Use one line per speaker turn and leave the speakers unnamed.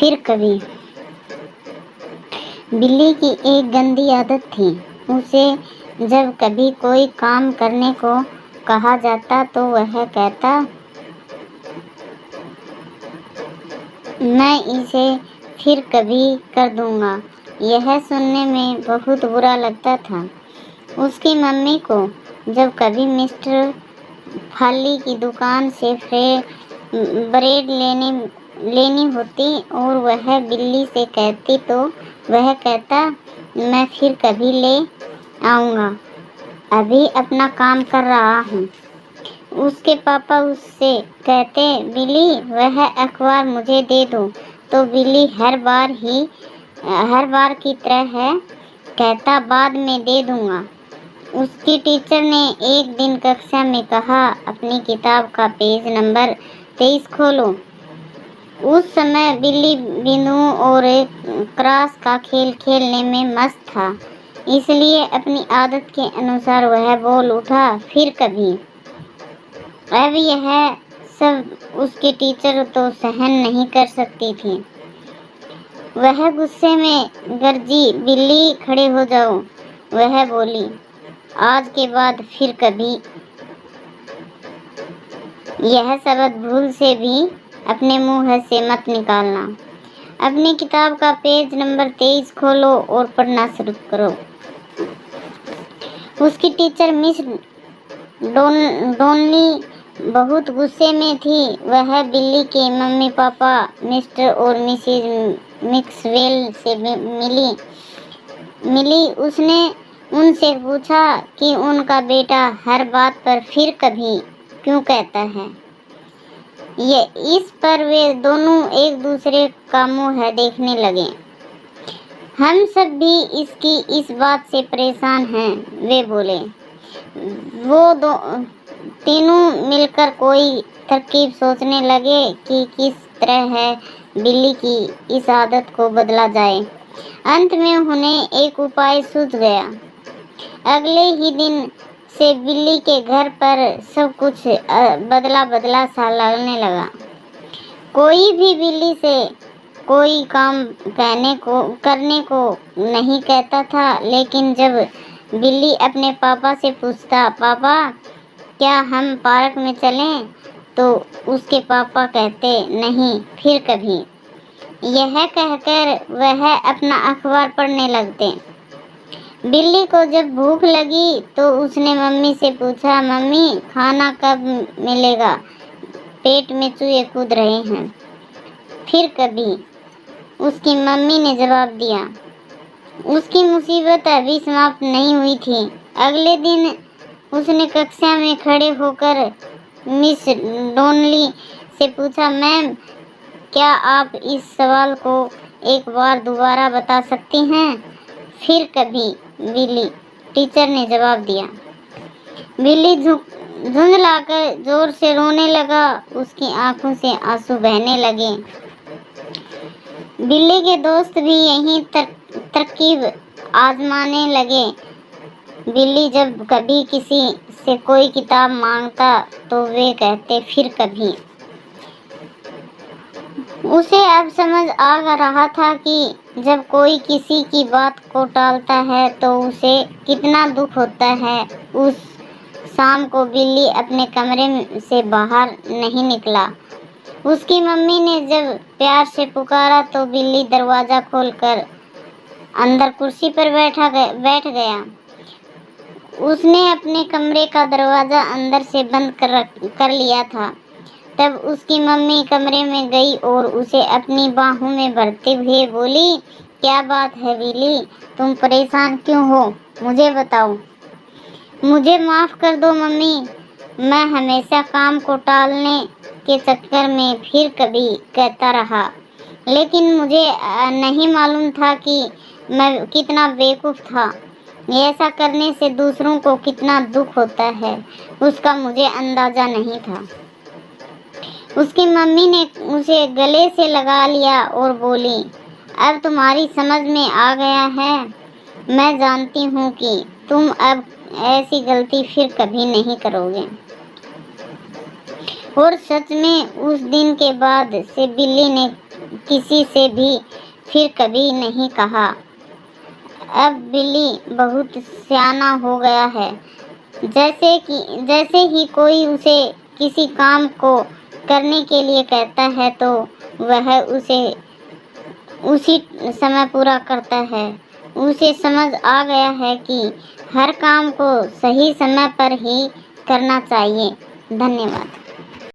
फिर कभी। बिल्ली की एक गंदी आदत थी। उसे जब कभी कोई काम करने को कहा जाता तो वह कहता, मैं इसे फिर कभी कर दूंगा। यह सुनने में बहुत बुरा लगता था उसकी मम्मी को। जब कभी मिस्टर फाली की दुकान से ब्रेड लेनी होती और वह बिल्ली से कहती तो वह कहता, मैं फिर कभी ले आऊँगा, अभी अपना काम कर रहा हूँ। उसके पापा उससे कहते, बिल्ली वह अखबार मुझे दे दो, तो बिल्ली हर बार की तरह कहता, बाद में दे दूँगा। उसकी टीचर ने एक दिन कक्षा में कहा, अपनी किताब का पेज नंबर 23 खोलो। उस समय बिल्ली बिंदुओं और क्रॉस का खेल खेलने में मस्त था, इसलिए अपनी आदत के अनुसार वह बोल उठा, फिर कभी। अब यह सब उसकी टीचर तो सहन नहीं कर सकती थी। वह गुस्से में गरजी, बिल्ली खड़े हो जाओ। वह बोली, आज के बाद फिर कभी यह शब्द भूल से भी अपने मुंह से मत निकालना। अपनी किताब का पेज नंबर 23 खोलो और पढ़ना शुरू करो। उसकी टीचर मिस डोनली बहुत गुस्से में थी। वह बिल्ली के मम्मी पापा मिस्टर और मिसेज मिक्सवेल से मिली। उसने उनसे पूछा कि उनका बेटा हर बात पर फिर कभी क्यों कहता है। ये इस पर वे दोनों एक दूसरे का मुंह देखने लगे। हम सब भी इसकी इस बात से परेशान हैं, वे बोले। वो तीनों मिलकर कोई तरकीब सोचने लगे कि किस तरह है बिल्ली की इस आदत को बदला जाए। अंत में उन्हें एक उपाय सूझ गया। अगले ही दिन से बिल्ली के घर पर सब कुछ बदला सा लगने लगा। कोई भी बिल्ली से कोई काम करने को नहीं कहता था, लेकिन जब बिल्ली अपने पापा से पूछता, पापा क्या हम पार्क में चलें, तो उसके पापा कहते, नहीं फिर कभी। यह कहकर वह अपना अखबार पढ़ने लगते। बिल्ली को जब भूख लगी तो उसने मम्मी से पूछा, मम्मी खाना कब मिलेगा, पेट में चूहे कूद रहे हैं। फिर कभी उसकी मम्मी ने जवाब दिया। उसकी मुसीबत अभी समाप्त नहीं हुई थी। अगले दिन उसने कक्षा में खड़े होकर मिस डोनली से पूछा, मैम क्या आप इस सवाल को एक बार दोबारा बता सकती हैं। फिर कभी बिल्ली, टीचर ने जवाब दिया। बिल्ली झुंझलाकर जोर से रोने लगा। उसकी आंखों से आंसू बहने लगे। बिल्ली के दोस्त भी यही तरकीब आजमाने लगे। बिल्ली जब कभी किसी से कोई किताब मांगता तो वे कहते, फिर कभी। उसे अब समझ आ रहा था कि जब कोई किसी की बात को टालता है तो उसे कितना दुख होता है। उस शाम को बिल्ली अपने कमरे से बाहर नहीं निकला। उसकी मम्मी ने जब प्यार से पुकारा तो बिल्ली दरवाजा खोलकर अंदर कुर्सी पर बैठ गया। उसने अपने कमरे का दरवाजा अंदर से बंद कर लिया था। तब उसकी मम्मी कमरे में गई और उसे अपनी बाहों में भरते हुए बोली, क्या बात है बिल्ली, तुम परेशान क्यों हो, मुझे बताओ। मुझे माफ कर दो मम्मी, मैं हमेशा काम को टालने के चक्कर में फिर कभी कहता रहा, लेकिन मुझे नहीं मालूम था कि मैं कितना बेवकूफ़ था। ऐसा करने से दूसरों को कितना दुख होता है, उसका मुझे अंदाज़ा नहीं था। उसकी मम्मी ने उसे गले से लगा लिया और बोली, अब तुम्हारी समझ में आ गया है। मैं जानती हूँ कि तुम अब ऐसी गलती फिर कभी नहीं करोगे। और सच में उस दिन के बाद से बिल्ली ने किसी से भी फिर कभी नहीं कहा। अब बिल्ली बहुत सियाना हो गया है। जैसे ही कोई उसे किसी काम को करने के लिए कहता है तो वह उसे उसी समय पूरा करता है। उसे समझ आ गया है कि हर काम को सही समय पर ही करना चाहिए। धन्यवाद।